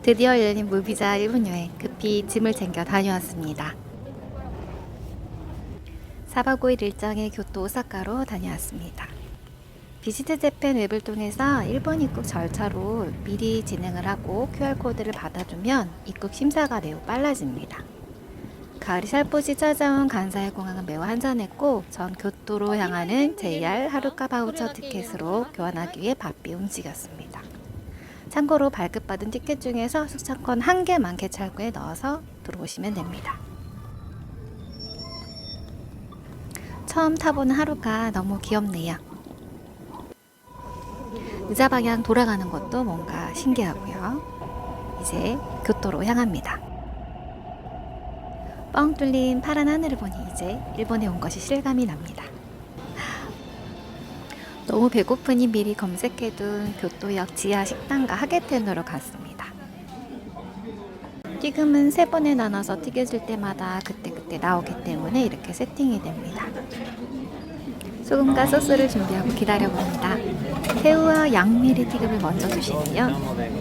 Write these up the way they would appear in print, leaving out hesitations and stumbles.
드디어 열린 무비자 일본 여행, 급히 짐을 챙겨 다녀왔습니다. 4박 5일 일정의 교토 오사카로 다녀왔습니다. 비지트 재팬 웹을 통해서 일본 입국 절차로 미리 진행을 하고 QR코드를 받아두면 입국 심사가 매우 빨라집니다. 가을이 살포시 찾아온 간사이 공항은 매우 한산했고 전 교토로 향하는 JR 하루카 바우처 티켓으로 교환하기 위해 바삐 움직였습니다. 참고로 발급받은 티켓 중에서 숙차권 1개만 개찰구에 넣어서 들어오시면 됩니다. 처음 타보는 하루카 너무 귀엽네요. 의자 방향 돌아가는 것도 뭔가 신기하고요. 이제 교토로 향합니다. 뻥 뚫린 파란 하늘을 보니 이제 일본에 온 것이 실감이 납니다. 너무 배고프니 미리 검색해둔 교토역 지하 식당과 하게텐으로 갔습니다. 튀김은 3번에 나눠서 튀겨질 때마다 그때그때 나오기 때문에 이렇게 세팅이 됩니다. 소금과 소스를 준비하고 기다려봅니다. 새우와 양미리 튀김을 먼저 주시네요.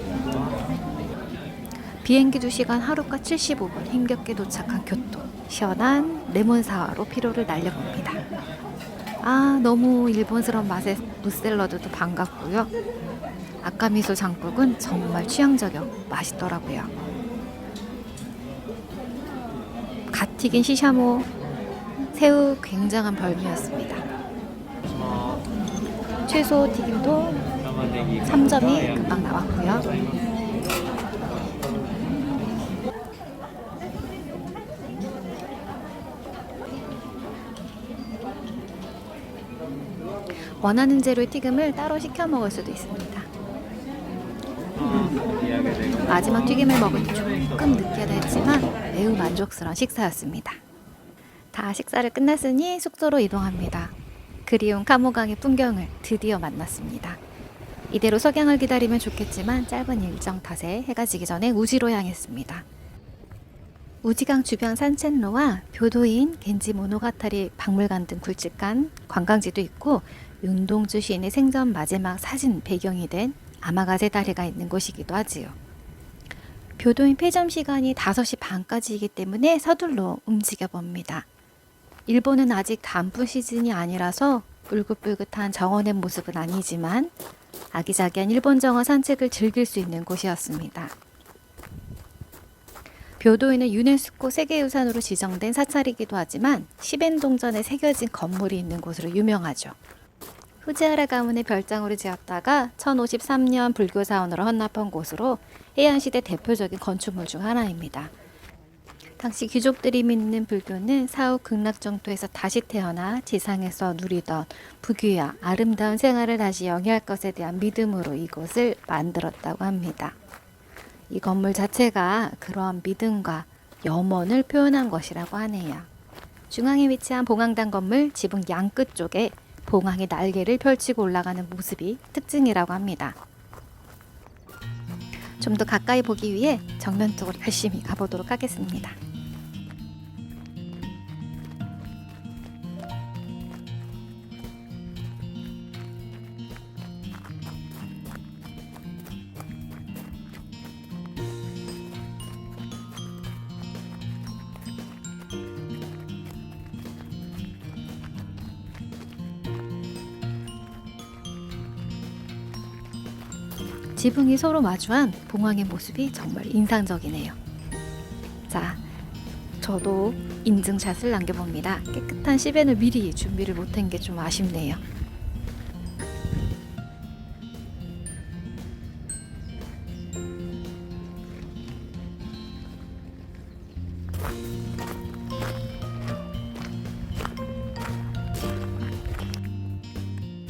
비행기 2시간 하루가 75분 힘겹게 도착한 교토. 시원한 레몬 사와로 피로를 날려봅니다. 너무 일본스러운 맛의 무샐러드도 반갑고요. 아까미소 장국은 정말 취향저격 맛있더라고요. 갓 튀긴 시샤모 새우 굉장한 별미였습니다. 채소 튀김도 3점이 금방 나왔고요. 원하는 재료의 튀김을 따로 시켜 먹을 수도 있습니다. 마지막 튀김을 먹으니 조금 늦게도 했지만 매우 만족스러운 식사였습니다. 다 식사를 끝났으니 숙소로 이동합니다. 그리운 카모강의 풍경을 드디어 만났습니다. 이대로 석양을 기다리면 좋겠지만 짧은 일정 탓에 해가 지기 전에 우지로 향했습니다. 우지강 주변 산책로와 교도인 겐지 모노가타리 박물관 등 굵직한 관광지도 있고 윤동주 시인의 생전 마지막 사진 배경이 된 아마가세 다리가 있는 곳이기도 하지요. 교도인 폐점 시간이 5시 반까지이기 때문에 서둘러 움직여 봅니다. 일본은 아직 단풍 시즌이 아니라서 뿔긋뿔긋한 정원의 모습은 아니지만 아기자기한 일본 정원 산책을 즐길 수 있는 곳이었습니다. 교도인은 유네스코 세계유산으로 지정된 사찰이기도 하지만 시벤동전에 새겨진 건물이 있는 곳으로 유명하죠. 후지하라 가문의 별장으로 지었다가 1053년 불교 사원으로 헌납한 곳으로 해양시대 대표적인 건축물 중 하나입니다. 당시 귀족들이 믿는 불교는 사후 극락정토에서 다시 태어나 지상에서 누리던 부귀와 아름다운 생활을 다시 영위할 것에 대한 믿음으로 이곳을 만들었다고 합니다. 이 건물 자체가 그러한 믿음과 염원을 표현한 것이라고 하네요. 중앙에 위치한 봉황당 건물 지붕 양끝 쪽에 봉황이 날개를 펼치고 올라가는 모습이 특징이라고 합니다. 좀 더 가까이 보기 위해 정면 쪽으로 열심히 가보도록 하겠습니다. 지붕이 서로 마주한 봉황의 모습이 정말 인상적이네요. 자, 저도 인증샷을 남겨봅니다. 깨끗한 시벤을 미리 준비를 못한 게 좀 아쉽네요.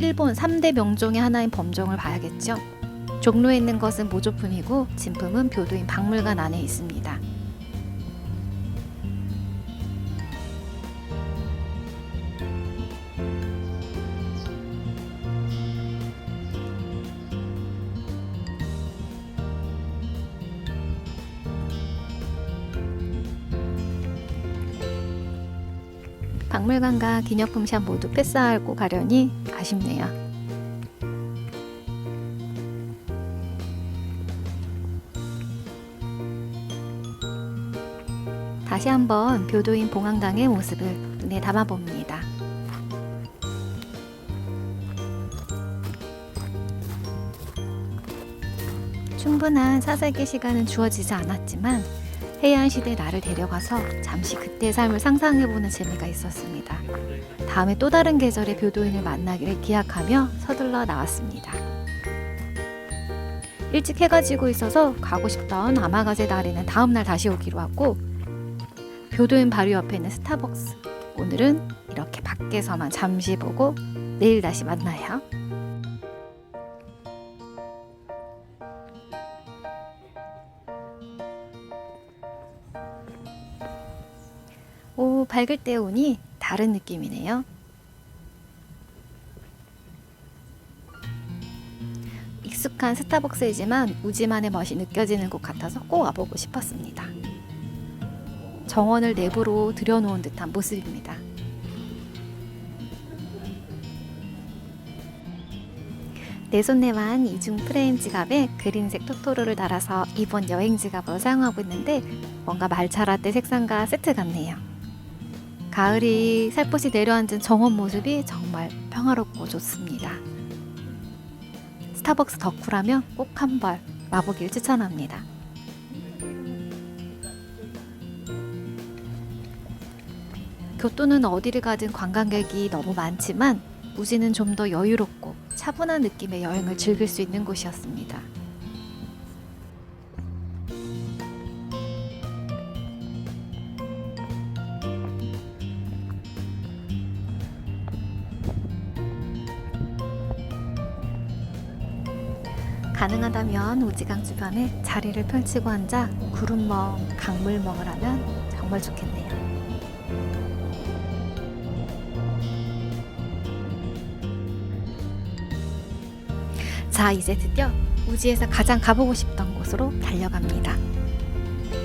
일본 3대 명종의 하나인 범종을 봐야겠죠? 종로에 있는 것은 모조품이고 진품은 교도인 박물관 안에 있습니다. 박물관과 기념품샵 모두 패스하고 가려니 아쉽네요. 다시 한번 교도인 봉황당의 모습을 눈에 담아봅니다. 충분한 사색의 시간은 주어지지 않았지만 해양시대 나를 데려가서 잠시 그때의 삶을 상상해보는 재미가 있었습니다. 다음에 또 다른 계절의 교도인을 만나기를 기약하며 서둘러 나왔습니다. 일찍 해가 지고 있어서 가고 싶던 아마가세 다리는 다음날 다시 오기로 하고, 교도인 바로 옆에 있는 스타벅스, 오늘은 이렇게 밖에서만 잠시 보고 내일 다시 만나요. 오, 밝을 때 오니 다른 느낌이네요. 익숙한 스타벅스이지만 우지만의 멋이 느껴지는 곳 같아서 꼭 와보고 싶었습니다. 정원을 내부로 들여놓은 듯한 모습입니다. 내손내만 이중 프레임 지갑에 그린색 토토로를 달아서 이번 여행 지갑으로 사용하고 있는데 뭔가 말차라떼 색상과 세트 같네요. 가을이 살포시 내려앉은 정원 모습이 정말 평화롭고 좋습니다. 스타벅스 덕후라면 꼭 한번 와보길 추천합니다. 교토는 어디를 가든 관광객이 너무 많지만 우지는 좀 더 여유롭고 차분한 느낌의 여행을 즐길 수 있는 곳이었습니다. 가능하다면 우지강 주변에 자리를 펼치고 앉아 구름멍, 강물멍을 하면 정말 좋겠네요. 자, 이제 드디어 우지에서 가장 가보고 싶던 곳으로 달려갑니다.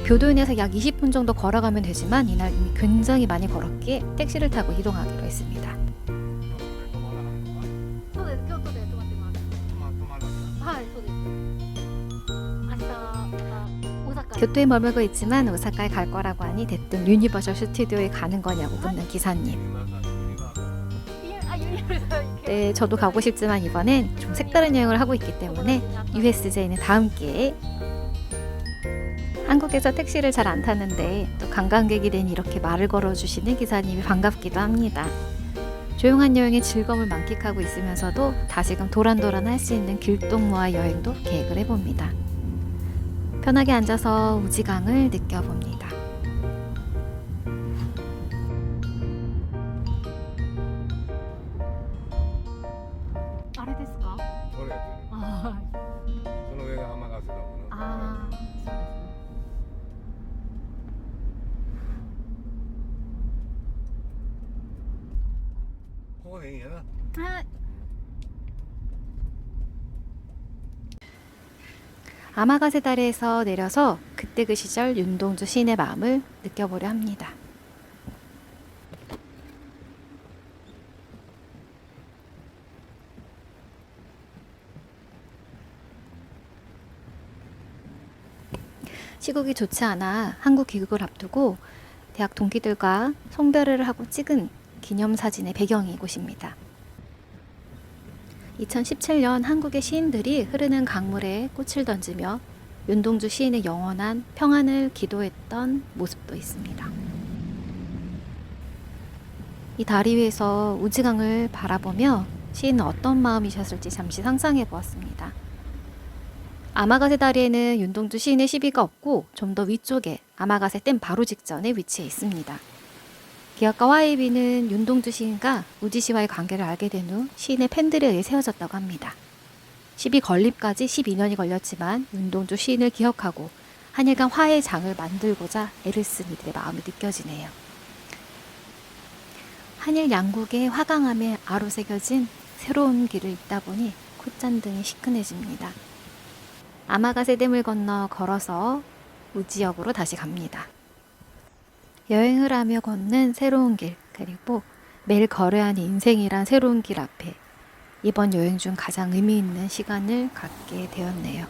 교도인에서 약 20분 정도 걸어가면 되지만 이날 이미 굉장히 많이 걸었기에 택시를 타고 이동하기로 했습니다. 교토에 머물고 있지만 오사카에 갈 거라고 하니 대뜸 유니버셜 스튜디오에 가는 거냐고 묻는 기사님. 네, 저도 가고 싶지만 이번엔 좀 색다른 여행을 하고 있기 때문에 USJ는 다음 기회에. 한국에서 택시를 잘 안 타는데 또 관광객이 되니 이렇게 말을 걸어주시는 기사님이 반갑기도 합니다. 조용한 여행의 즐거움을 만끽하고 있으면서도 다시금 도란도란 할 수 있는 길동무와 여행도 계획을 해봅니다. 편하게 앉아서 우지강을 느껴봅니다. 아래됐을까? 아, その上が天ヶ瀬だもんな。 아,ここでいいんやな。 아. 아마가세 다리에서 내려서 그때 그 시절 윤동주 시인의 마음을 느껴보려 합니다. 시국이 좋지 않아 한국 귀국을 앞두고 대학 동기들과 송별회를 하고 찍은 기념사진의 배경이 이곳입니다. 2017년 한국의 시인들이 흐르는 강물에 꽃을 던지며 윤동주 시인의 영원한 평안을 기도했던 모습도 있습니다. 이 다리 위에서 우지강을 바라보며 시인은 어떤 마음이셨을지 잠시 상상해 보았습니다. 아마가세 다리에는 윤동주 시인의 시비가 없고 좀 더 위쪽에 아마가세 댐 바로 직전에 위치해 있습니다. 기욤과 화이비는 윤동주 시인과 우지시와의 관계를 알게 된 후 시인의 팬들에 의해 세워졌다고 합니다. 시비 건립까지 12년이 걸렸지만 윤동주 시인을 기억하고 한일 간 화해의 장을 만들고자 애를 쓴 이들의 마음이 느껴지네요. 한일 양국의 화강함에 아로새겨진 새로운 길을 잇다 보니 콧잔등이 시큰해집니다. 아마가세 댐을 건너 걸어서 우지역으로 다시 갑니다. 여행을 하며 걷는 새로운 길, 그리고 매일 걸어야 하는 인생이란 새로운 길 앞에 이번 여행 중 가장 의미 있는 시간을 갖게 되었네요.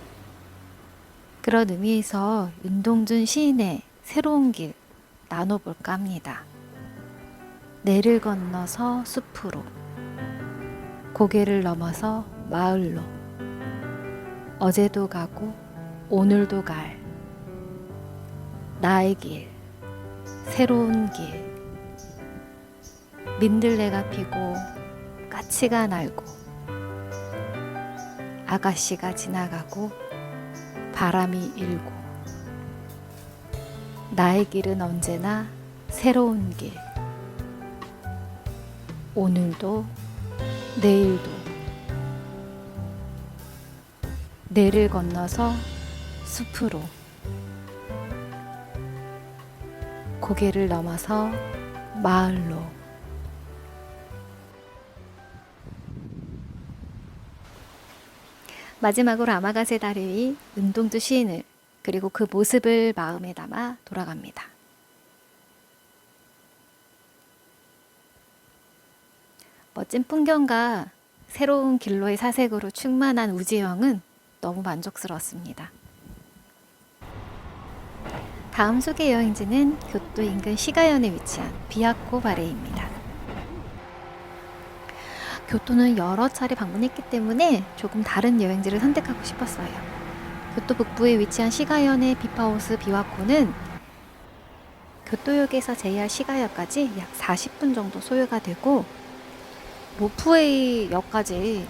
그런 의미에서 윤동준 시인의 새로운 길, 나눠볼까 합니다. 내를 건너서 숲으로, 고개를 넘어서 마을로, 어제도 가고 오늘도 갈 나의 길, 새로운 길. 민들레가 피고 까치가 날고 아가씨가 지나가고 바람이 일고 나의 길은 언제나 새로운 길. 오늘도 내일도 내를 건너서 숲으로, 고개를 넘어서 마을로. 마지막으로 아마가세 다리의 은동주 시인을, 그리고 그 모습을 마음에 담아 돌아갑니다. 멋진 풍경과 새로운 길로의 사색으로 충만한 우지영은 너무 만족스러웠습니다. 다음 소개 여행지는 교토 인근 시가현에 위치한 비아코 바레입니다. 교토는 여러 차례 방문했기 때문에 조금 다른 여행지를 선택하고 싶었어요. 교토 북부에 위치한 시가현의 비파호스 비와코는 교토역에서 JR 시가역까지 약 40분 정도 소요가 되고, 로프웨이 역까지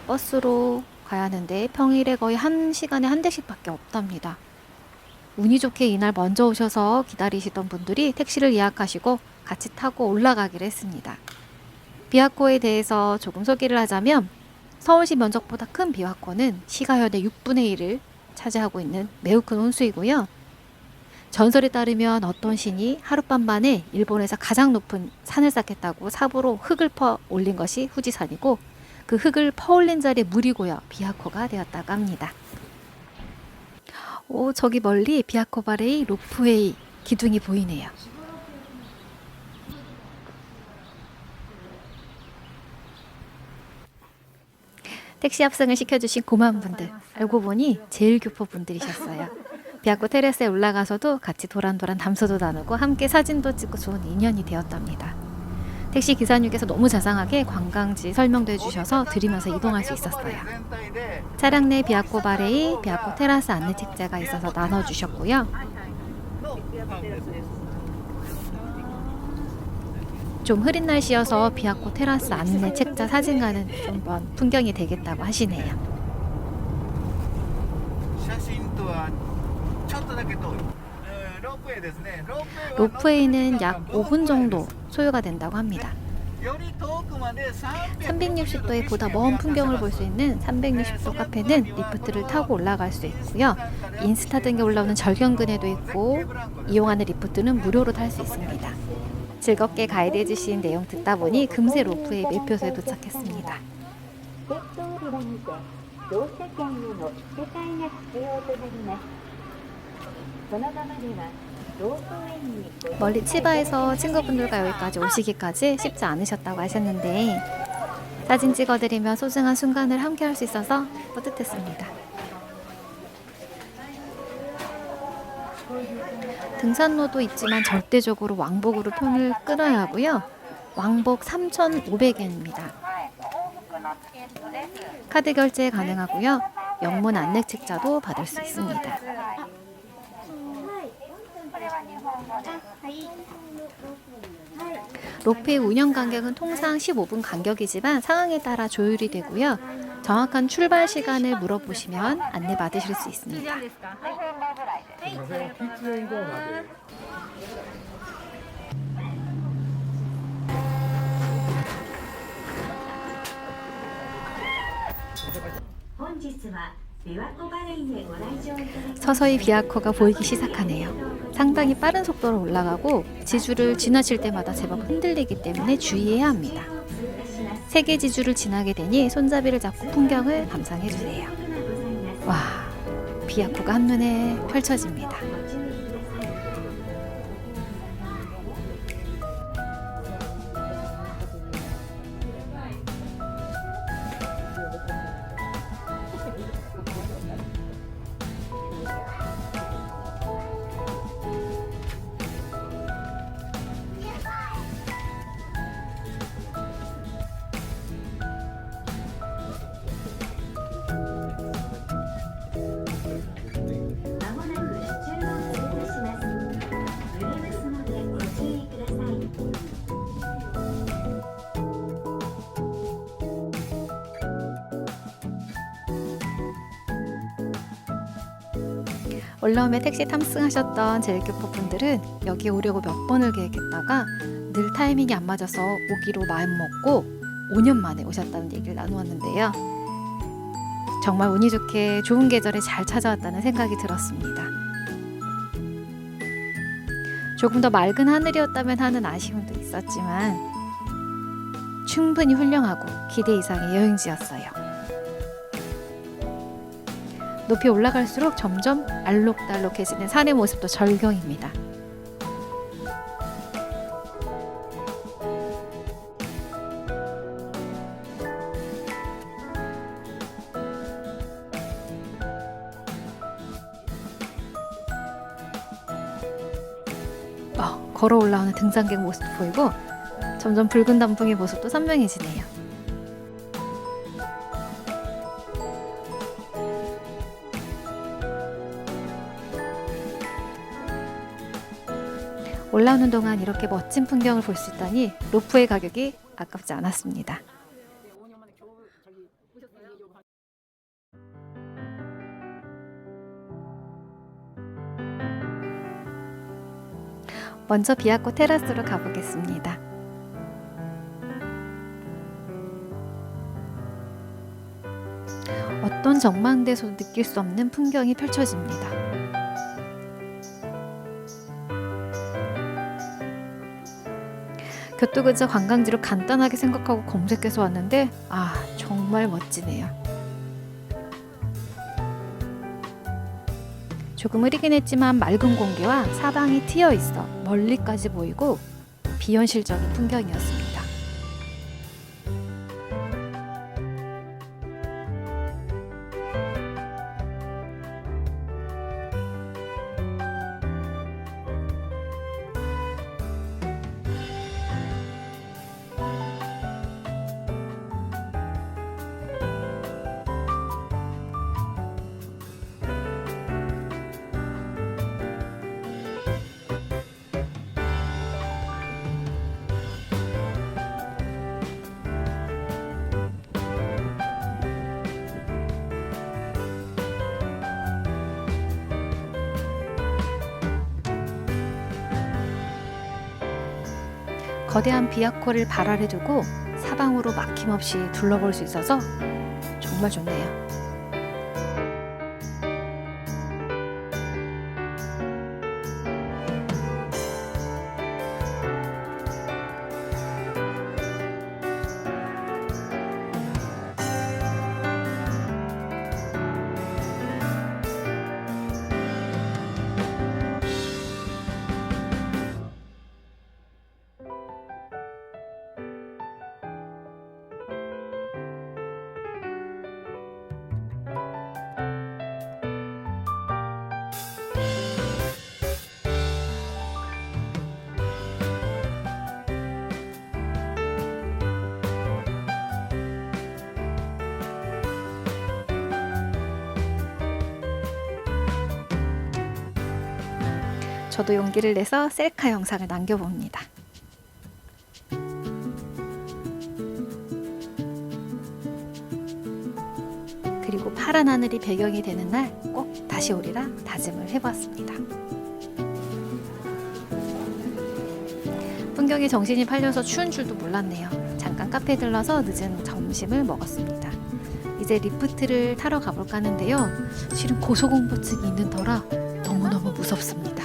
버스로 가야 하는데 평일에 거의 1시간에 한 대씩밖에 없답니다. 운이 좋게 이날 먼저 오셔서 기다리시던 분들이 택시를 예약하시고 같이 타고 올라가기로 했습니다. 비와코에 대해서 조금 소개를 하자면, 서울시 면적보다 큰 비와코는 시가현의 6분의 1을 차지하고 있는 매우 큰 혼수이고요. 전설에 따르면 어떤 신이 하룻밤 만에 일본에서 가장 높은 산을 쌓겠다고 삽으로 흙을 퍼 올린 것이 후지산이고, 그 흙을 퍼 올린 자리에 물이 고여 비와코가 되었다고 합니다. 오, 저기 멀리 비아코 바레의 로프웨이 기둥이 보이네요. 택시 합승을 시켜주신 고마운 분들, 알고 보니 제일교포 분들이셨어요. 비아코 테라스에 올라가서도 같이 도란도란 담소도 나누고 함께 사진도 찍고 좋은 인연이 되었답니다. 택시 기사님께서 너무 자상하게 관광지 설명도 해주셔서 들으면서 이동할 수 있었어요. 차량 내 비아코 바레의 비아코 테라스 안내 책자가 있어서 나눠주셨고요. 좀 흐린 날씨여서 비아코 테라스 안내 책자 사진과는 좀 먼 풍경이 되겠다고 하시네요. 로프웨이는 약 5분 정도 소요가 된다고 합니다. 360도의 보다 먼 풍경을 볼 수 있는 360도 카페는 리프트를 타고 올라갈 수 있고요. 인스타 등에 올라오는 절경근에도 있고, 이용하는 리프트는 무료로 탈 수 있습니다. 즐겁게 가이드 해주신 내용 듣다 보니 금세 로프웨이 매표소에 도착했습니다. 멀리 치바에서 친구분들과 여기까지 오시기까지 쉽지 않으셨다고 하셨는데, 사진 찍어드리며 소중한 순간을 함께 할 수 있어서 뿌듯했습니다. 등산로도 있지만 절대적으로 왕복으로 편을 끊어야 하고요. 왕복 3,500엔입니다. 카드 결제 가능하고요. 영문 안내 책자도 받을 수 있습니다. 로프웨이 운영 간격은 통상 15분 간격이지만 상황에 따라 조율이 되고요. 정확한 출발 시간을 물어보시면 안내 받으실 수 있습니다. 서서히 비아코가 보이기 시작하네요. 상당히 빠른 속도로 올라가고 지주를 지나칠 때마다 제법 흔들리기 때문에 주의해야 합니다. 세계 지주를 지나게 되니 손잡이를 잡고 풍경을 감상해주세요. 와, 비아코가 한눈에 펼쳐집니다. 올라오며 택시 탑승하셨던 제일교포 분들은 여기 오려고 몇 번을 계획했다가 늘 타이밍이 안 맞아서 오기로 마음먹고 5년 만에 오셨다는 얘기를 나누었는데요. 정말 운이 좋게 좋은 계절에 잘 찾아왔다는 생각이 들었습니다. 조금 더 맑은 하늘이었다면 하는 아쉬움도 있었지만 충분히 훌륭하고 기대 이상의 여행지였어요. 높이 올라갈수록 점점 알록달록해지는 산의 모습도 절경입니다. 걸어 올라오는 등산객 모습도 보이고 점점 붉은 단풍의 모습도 선명해지네요. 올라오는 동안 이렇게 멋진 풍경을 볼 수 있다니 로프의 가격이 아깝지 않았습니다. 먼저 비아코 테라스로 가보겠습니다. 어떤 전망대에서도 느낄 수 없는 풍경이 펼쳐집니다. 교토 근처 관광지로 간단하게 생각하고 검색해서 왔는데 정말 멋지네요. 조금 흐리긴 했지만 맑은 공기와 사방이 트여 있어 멀리까지 보이고 비현실적인 풍경이었습니다. 거대한 비아코를 발 아래 두고 사방으로 막힘없이 둘러볼 수 있어서 정말 좋네요. 저도 용기를 내서 셀카 영상을 남겨봅니다. 그리고 파란 하늘이 배경이 되는 날 꼭 다시 오리라 다짐을 해봤습니다. 풍경에 정신이 팔려서 추운 줄도 몰랐네요. 잠깐 카페에 들러서 늦은 점심을 먹었습니다. 이제 리프트를 타러 가볼까 하는데요. 실은 고소공포증이 있는 터라 너무너무 무섭습니다.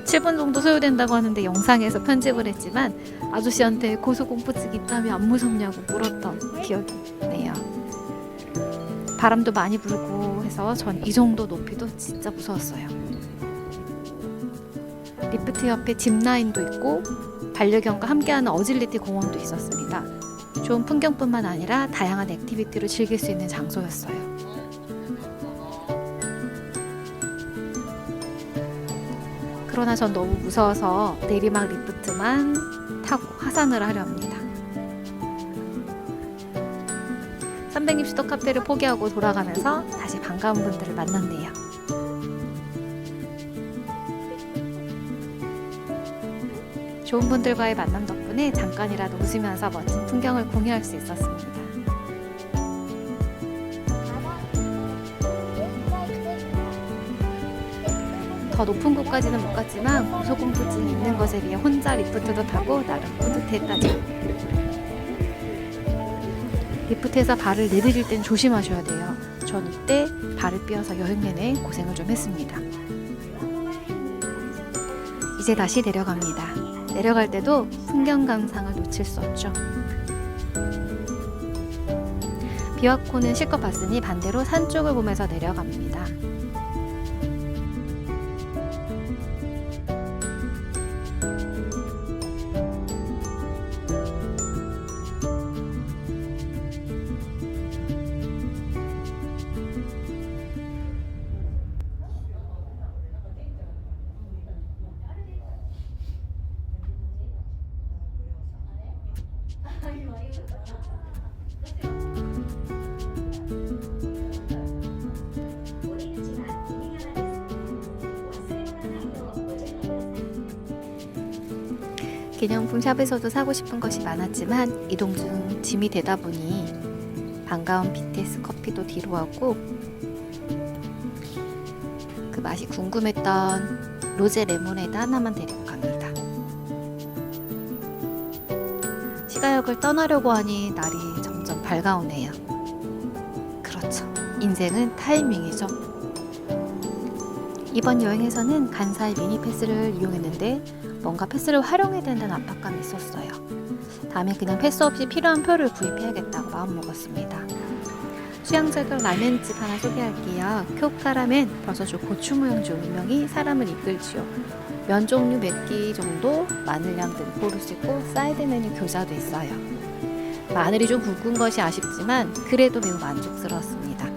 7분 정도 소요된다고 하는데 영상에서 편집을 했지만 아저씨한테 고소공포증 있다며 안 무섭냐고 물었던 기억이 나요. 바람도 많이 불고 해서 전 이 정도 높이도 진짜 무서웠어요. 리프트 옆에 짚라인도 있고 반려견과 함께하는 어질리티 공원도 있었습니다. 좋은 풍경뿐만 아니라 다양한 액티비티로 즐길 수 있는 장소였어요. 그러나 전 너무 무서워서 내리막 리프트만 타고 하산을 하려 합니다. 360도 카페를 포기하고 돌아가면서 다시 반가운 분들을 만났네요. 좋은 분들과의 만남 덕분에 잠깐이라도 웃으면서 멋진 풍경을 공유할 수 있었습니다. 더 높은 곳까지는 못 갔지만 고소공포증이 있는 것에 비해 혼자 리프트도 타고 나름 뿌듯했다죠. 리프트에서 발을 내디딜 땐 조심하셔야 돼요. 전 이때 발을 삐어서 여행 내내 고생을 좀 했습니다. 이제 다시 내려갑니다. 내려갈 때도 풍경 감상을 놓칠 수 없죠. 비와코는 실컷 봤으니 반대로 산 쪽을 보면서 내려갑니다. 기념품 샵에서도 사고 싶은 것이 많았지만 이동 중 짐이 되다 보니 반가운 BTS 커피도 뒤로 하고 그 맛이 궁금했던 로제 레모네이드 하나만 데리고 갑니다. 시가역을 떠나려고 하니 날이 점점 밝아오네요. 그렇죠. 인생은 타이밍이죠. 이번 여행에서는 간사이 미니 패스를 이용했는데 뭔가 패스를 활용해야 된다는 압박감이 있었어요. 다음에 그냥 패스 없이 필요한 표를 구입해야겠다고 마음먹었습니다. 수양제도 라멘집 하나 소개할게요. 쿄카라멘 버섯주 고추 모양주 분명히 사람을 이끌지요. 면 종류 몇 개 정도, 마늘량 등 고를 수 있고 사이드 메뉴 교자도 있어요. 마늘이 좀 굵은 것이 아쉽지만 그래도 매우 만족스러웠습니다.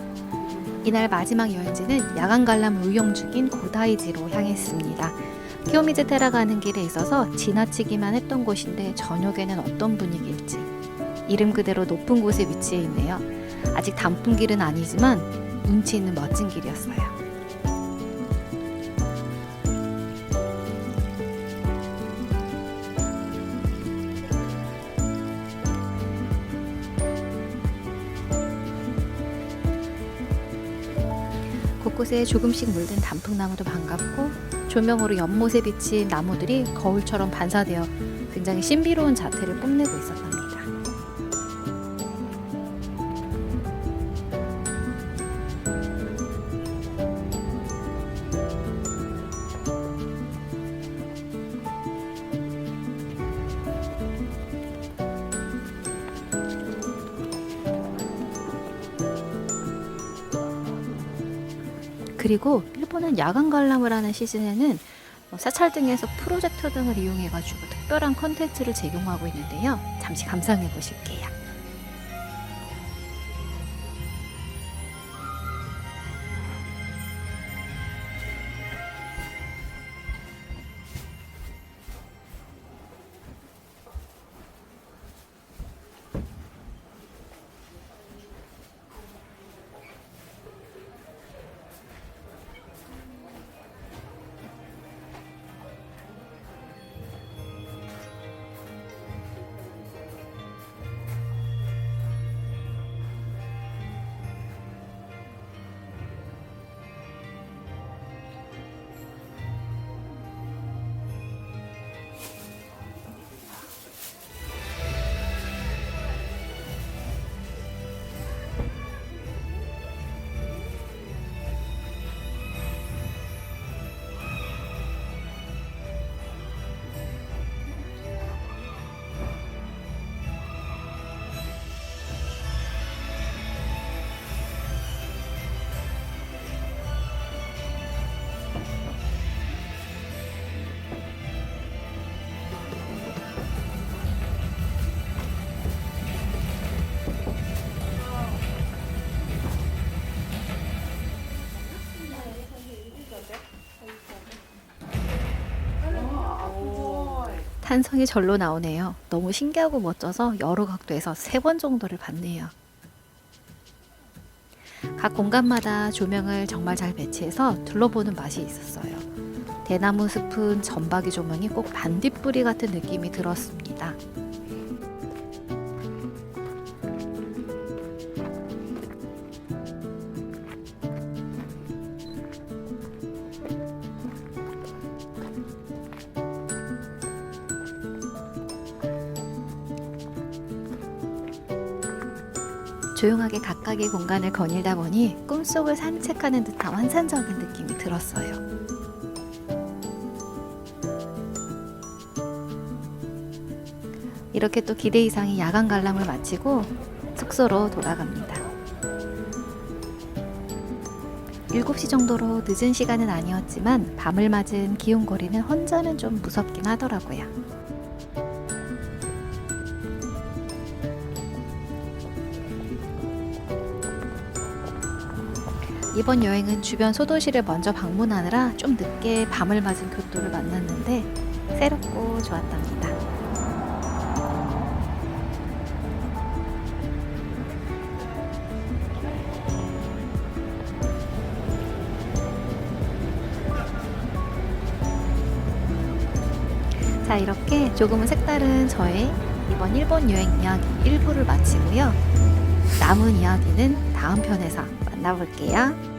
이날 마지막 여행지는 야간 관람 운영 중인 고다이지로 향했습니다. 키요미즈테라 가는 길에 있어서 지나치기만 했던 곳인데 저녁에는 어떤 분위기일지 이름 그대로 높은 곳에 위치해 있네요. 아직 단풍길은 아니지만 운치 있는 멋진 길이었어요. 곳곳에 조금씩 물든 단풍나무도 반갑고 조명으로 연못에 비친 나무들이 거울처럼 반사되어 굉장히 신비로운 자태를 뽐내고 있었답니다. 그리고 일본은 야간 관람을 하는 시즌에는 사찰 등에서 프로젝터 등을 이용해가지고 특별한 컨텐츠를 제공하고 있는데요. 잠시 감상해 보실게요. 탄성이 절로 나오네요. 너무 신기하고 멋져서 여러 각도에서 3번 정도를 봤네요. 각 공간마다 조명을 정말 잘 배치해서 둘러보는 맛이 있었어요. 대나무 숲은 점박이 조명이 꼭 반딧불이 같은 느낌이 들었습니다. 조용하게 각각의 공간을 거닐다 보니 꿈속을 산책하는 듯한 환상적인 느낌이 들었어요. 이렇게 또 기대 이상의 야간 관람을 마치고 숙소로 돌아갑니다. 7시 정도로 늦은 시간은 아니었지만 밤을 맞은 기욤거리는 혼자는 좀 무섭긴 하더라고요. 이번 여행은 주변 소도시를 먼저 방문하느라 좀 늦게 밤을 맞은 교토를 만났는데 새롭고 좋았답니다. 자, 이렇게 조금은 색다른 저의 이번 일본 여행 이야기 1부를 마치고요. 남은 이야기는 다음 편에서 만나볼게요.